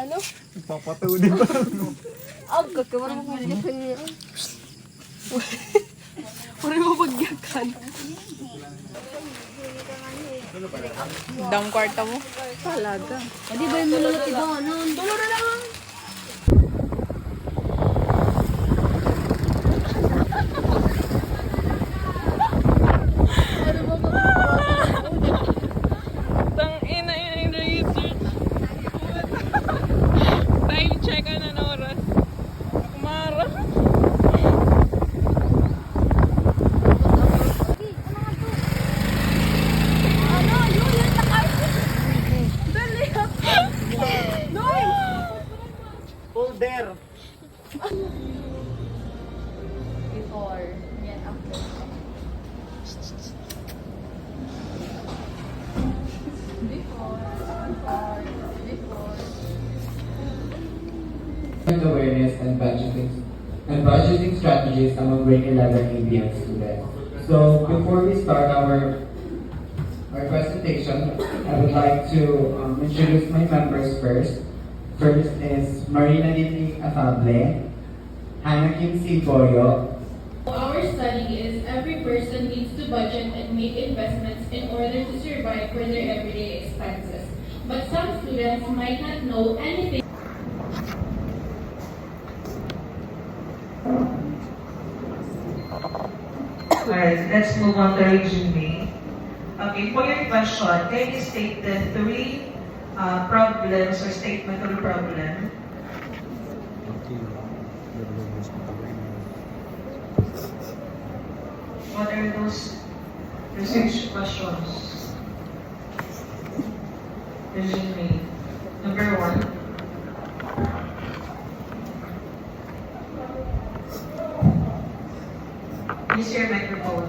Ano? Papatuli ba? Kagkaman mo magyakan niya. Parang mo magyakan. Dam kwarta mo? Talaga. Hindi ba yung mulunod iba? Tulo na lang. Tang ina yung research. Time check na oras. Kumara. Folder. Before. Yan, after. Awareness and budgeting strategies among grade 11 ABM students. So before we start our presentation, I would like to introduce my members first. First is Marina Lili Afable, Hannah Kim Boyo. Our study is every person needs to budget and make investments in order to survive for their everyday expenses. But some students might not know anything. Alright, let's move on to Region B. Okay, for your question, can you state the three problems or statement of the problem? What are those research questions? Region B. Number one. Use your microphone.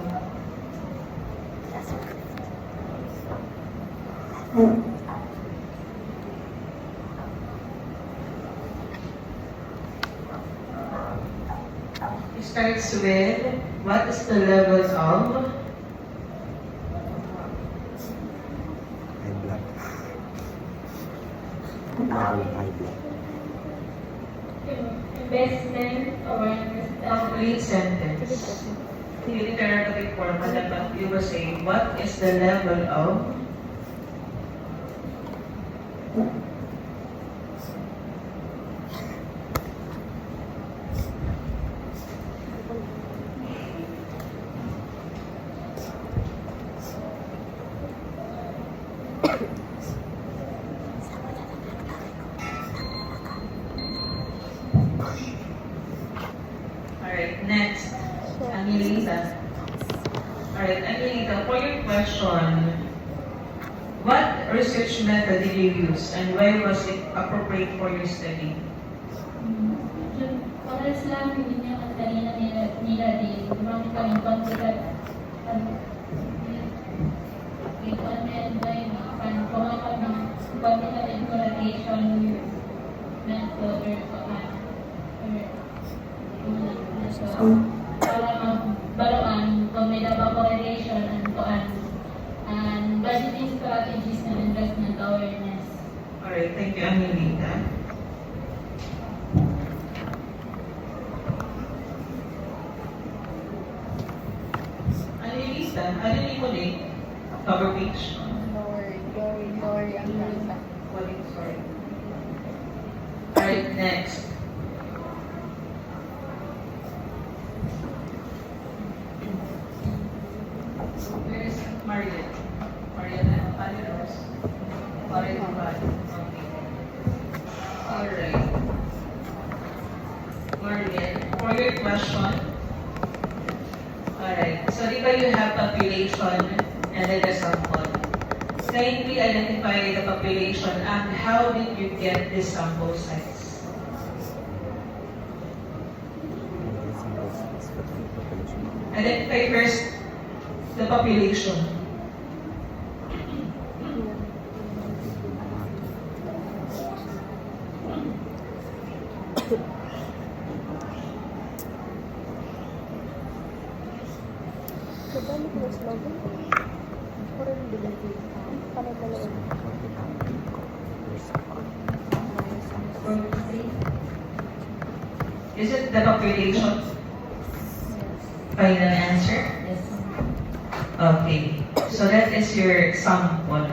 It starts with, what is the level of? High blood. Level of high blood. Investment awareness. Complete sentence. Yung interrogative form, but you were saying, what is the level of? Alright, next. Angelita. Alright, Angelita, for your question, what research method did you use and why was it appropriate for your study? Oras lang, hindi niya ang kanina nila din. Gumamit kami computer. Comment by pangkuha kami computer interrogation method para magbaruan kung may dapat correlation and budgeting strategies and investment awareness. Alright, thank you, Angelita. Angelita, ano yung ulit? Cover page? Lower ang kanta. Sorry. Alright, next. Where is Marian? Marian and Rose? Marian and okay. Alright. Marian, for your question. Alright, so di ba you have population and then the sample? Kindly identify the population and how did you get this sample size? Identify first the population. Kadali ko na slogan. Puro yung bilang dito. Panay pala yun. Is it the population? Final answer? Yes. Okay. So that is your sample.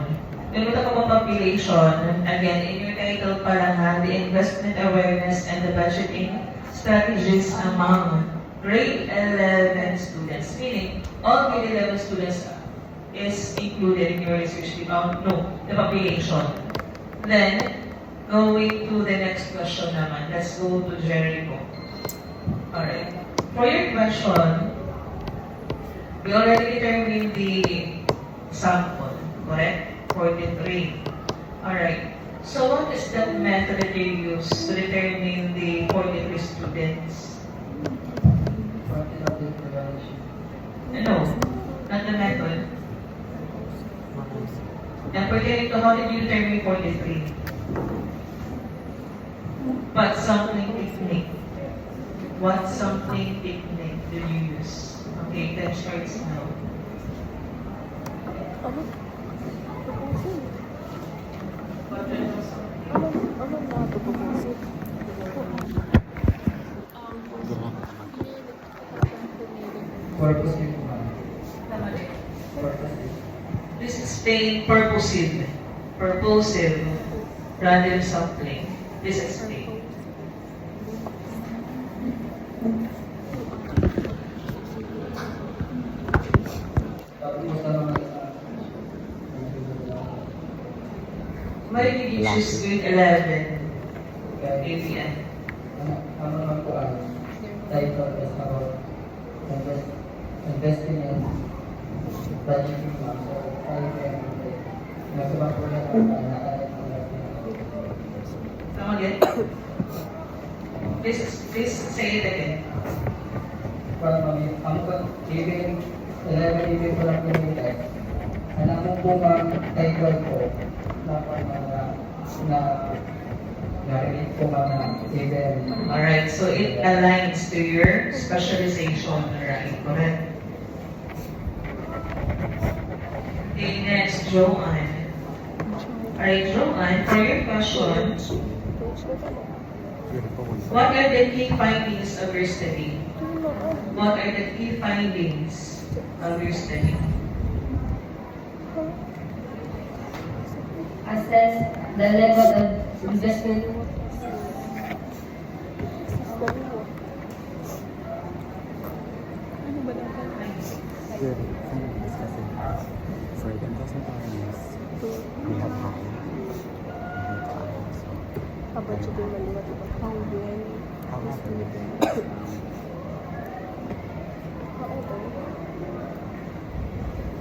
When we talk about population, again, in your title pa lang ha, the investment awareness and the budgeting strategies among grade 11 students. Meaning, all grade 11 students is included in your research account. No, the population. Then, going to the next question naman. Let's go to Jericho. Alright. For your question, we already determined the sample, correct? 43. Alright. So what is the method that you use to determine the 43 students? No, not the method. And pertaining to how did you determine 43? What sampling technique? What sampling technique do you use? Okay, that starts now. Purposely po, ma'am. Tama din. Purposely. Please explain purposive. Purposive random sampling. Please explain. Tapos po sa mga Why did you choose grade 11 ABN? ano naman po ang title is about investing in budgeting, ma'am. So, tayo po yung nasa po na po nakalit po natin. Come again? Please say it again. Para mami, ang even 11 even po lang po yung text. Alam mo po ma'am, title po na narinig po ma'am na even. Alright, so it aligns to your specialization, right? Correct? Okay, next, Joanne. Alright, Joanne, for your question, what are the key findings of your study? What are the key findings of your study? Assess the level of investment. Good. Kind of discussing for the investment awareness. We have high. However,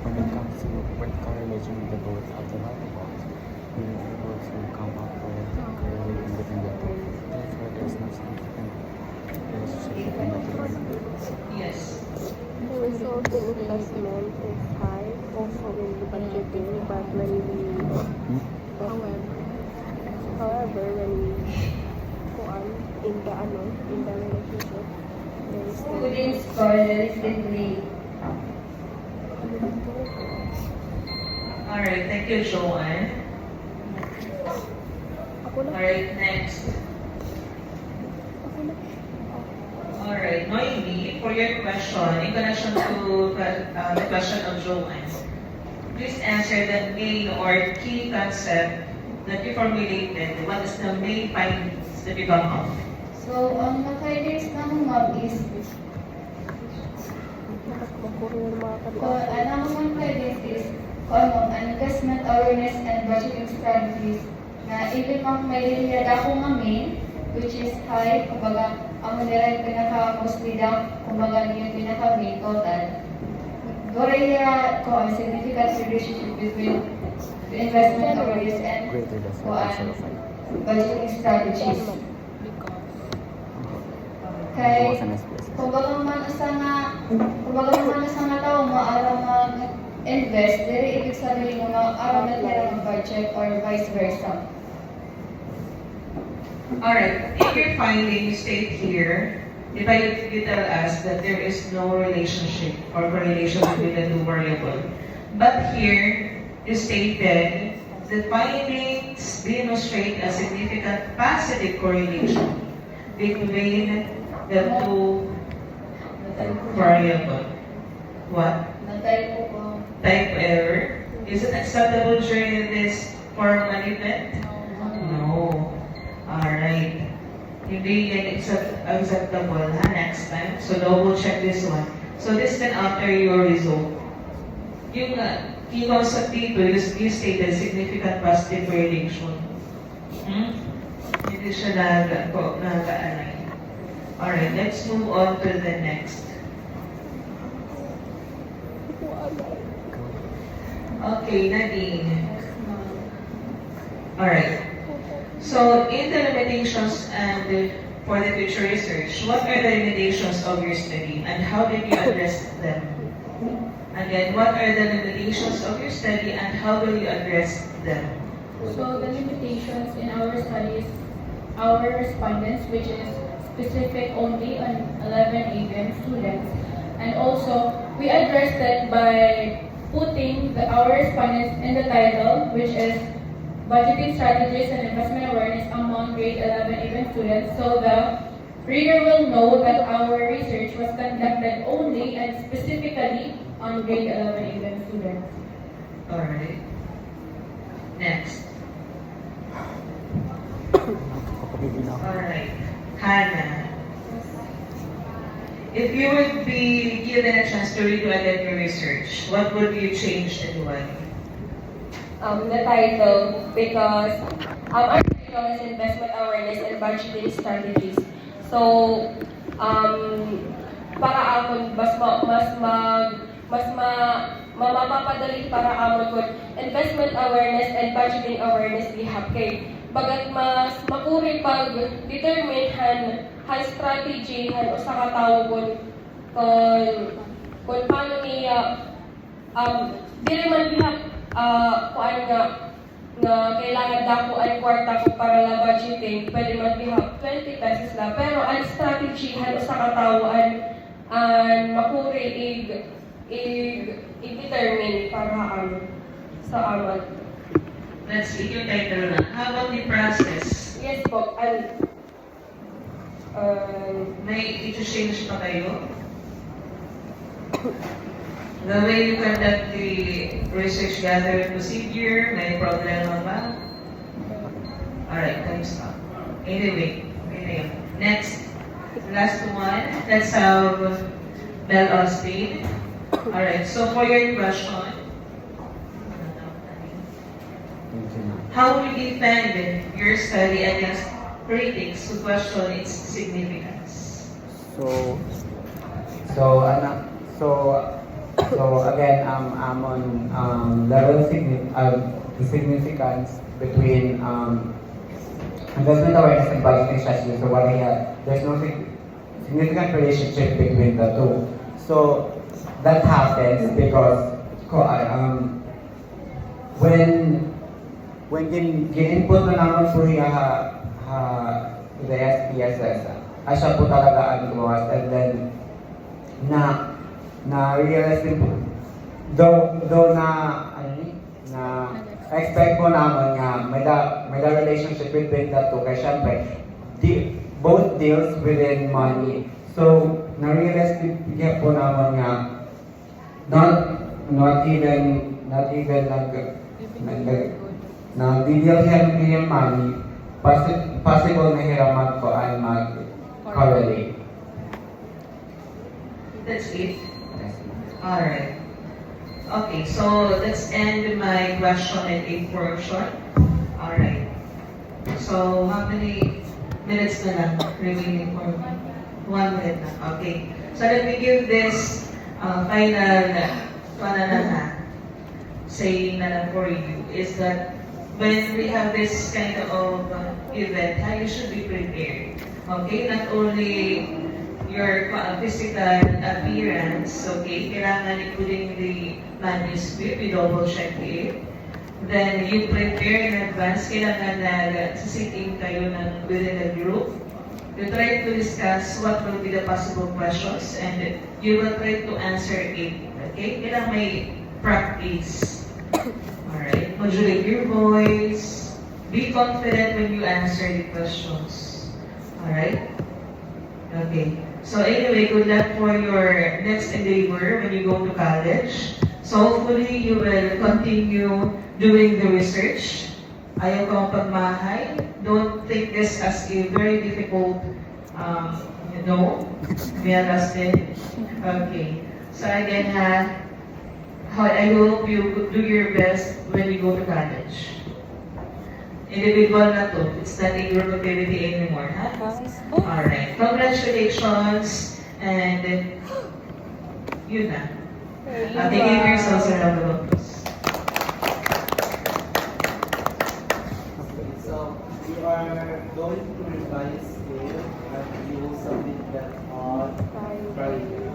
when it comes to with correlation with the goals of the variables, we are able to come up with correlating between the two. Therefore, there's no significant relationship between the two variables. Yes. The result in investment is high, also in the budgeting, but when we, however, when we go on in the relationship, there is Students score relatively. Alright, thank you, Joanne. Alright, next. Alright, Noemi, for your question, in connection to the question of Joanne, please answer the main or key concept that you formulated. What is the main findings that you come up? So, ang findings ng ma'am is, ang mga findings is, investment awareness and budgeting strategies na even ma'am may niliyad ako nga main, which is high, kumbaga, ang nila yung pinaka-mostly down, kumbaga yung pinaka-main total. Doreya ko ang significant relationship between the investment awareness and Greater than budgeting strategies. Kay, kumbaga man sa nga tao maaraw mag-invest, dili ibig sabihin mo maaraw na tira mag-budget or vice versa. Alright, in your finding, you state here, if you tell us that there is no relationship or correlation between the two variables. But here, you stated the finding findings demonstrate a significant positive correlation between the two variables. What? Nag-type po. Type error? Is it acceptable during this formal event? No. Alright. Hindi yan acceptable ha, next time. So double check this one. So this can alter your result. Yung key concept dito, you stated significant positive correlation. Hindi siya nag-align. Alright, let's move on to the next. Okay, Nadine. Alright. So, in the limitations and for the future research, what are the limitations of your study and how did you address them? Again, what are the limitations of your study and how will you address them? So the limitations in our studies, our respondents, which is specific only on 11 ABM students, and also we addressed it by putting our respondents in the title, which is Budgeting Strategies and Investment Awareness among grade 11 ABM students, so the reader will know that our research was conducted only and specifically on grade 11 ABM students. Alright. Next. Alright. Hannah. If you would be given a chance to redo again your research, what would you change and why? The title, because our title is Investment Awareness and Budgeting Strategies. So, para amon mapapadali para amon ko investment awareness and budgeting awareness lihap kay bagat mas makuri pag determine han strategy han usa ka tawo kung paano niya dili man lihap kuan nga kailangan dako ang kwarta ko para la budgeting, pwede man bihap 20 pesos la. Pero ang strategy han usa ka tawo ang makuri i-determine para sa aman. Let's see yung title na. How about the process? Yes po, May i-change pa kayo? The way you conduct the research gathering procedure, may problema ba? Alright, time stop. Anyway, next. Last one. Let's have Mel Austin. Alright, so for your question, how will you defend your study against critics who question its significance? So again, I'm on level the significance between investment awareness and budgeting strategy. So there's no significant relationship between the two. So that happens because when gin-input na naman po the SPSS, siya po talaga ang gumawas, and then na-realize din po, though na expect po naman nga may the relationship between the two, kasi syempre, both deals within money. So, na-realize din po naman nga, not even nag-deal siya ng money, possible na hiraman ko ay mag-correlate. That's it. Alright. Okay, so let's end my question and a portion. Alright. So, how many minutes na lang remaining for me? 1 minute na. Okay. So, let me give this final saying na lang for you is that when we have this kind of event, how you should be prepared. Okay? Not only your physical appearance, okay? Kailangan including the manuscript, you double check it. Then you prepare in advance, kailangan nag-sit-in kayo within the group. You try to discuss what will be the possible questions and you will try to answer it. Okay? Kailangan may practice. Alright? Modulate your voice. Be confident when you answer the questions. Alright? Okay. So anyway, good luck for your next endeavor when you go to college. So hopefully you will continue doing the research. Ayaw kang pagmahay. Don't take this as a very difficult, Justin. Okay. So again, I hope you do your best when you go to college. Individual na to. It's not a group activity anymore, ha? Alright. Congratulations. And yun na. Give yourselves a round of applause. So you are going to revise it and you will submit that on Friday.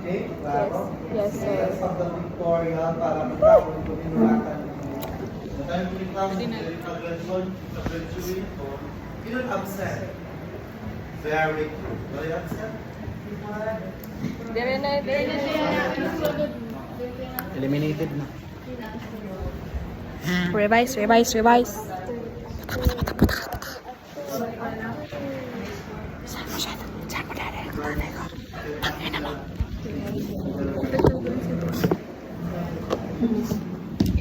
Okay? Claro? Yes, sir. Let's have the pictorial para magkakaroon ko pinulatan ng dahil kung ikaw mag-graduate ko, you don't absent. Very good. Very absent? Eliminated na. Revise.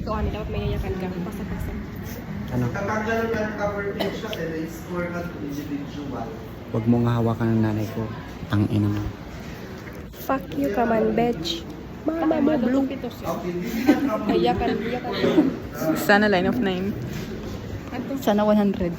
Ikaw ano dapat may yayakan ka. Pasa-pasa. Ano? Tatanggal ka ng cover page siya and then score na to individual. Huwag mo nga hawakan ng nanay ko. Ang ina mo. Fuck you, kaman, bitch. Mama mo, blue. Okay, hindi na cover. Yayakan. Sana line of 9. Sana 100.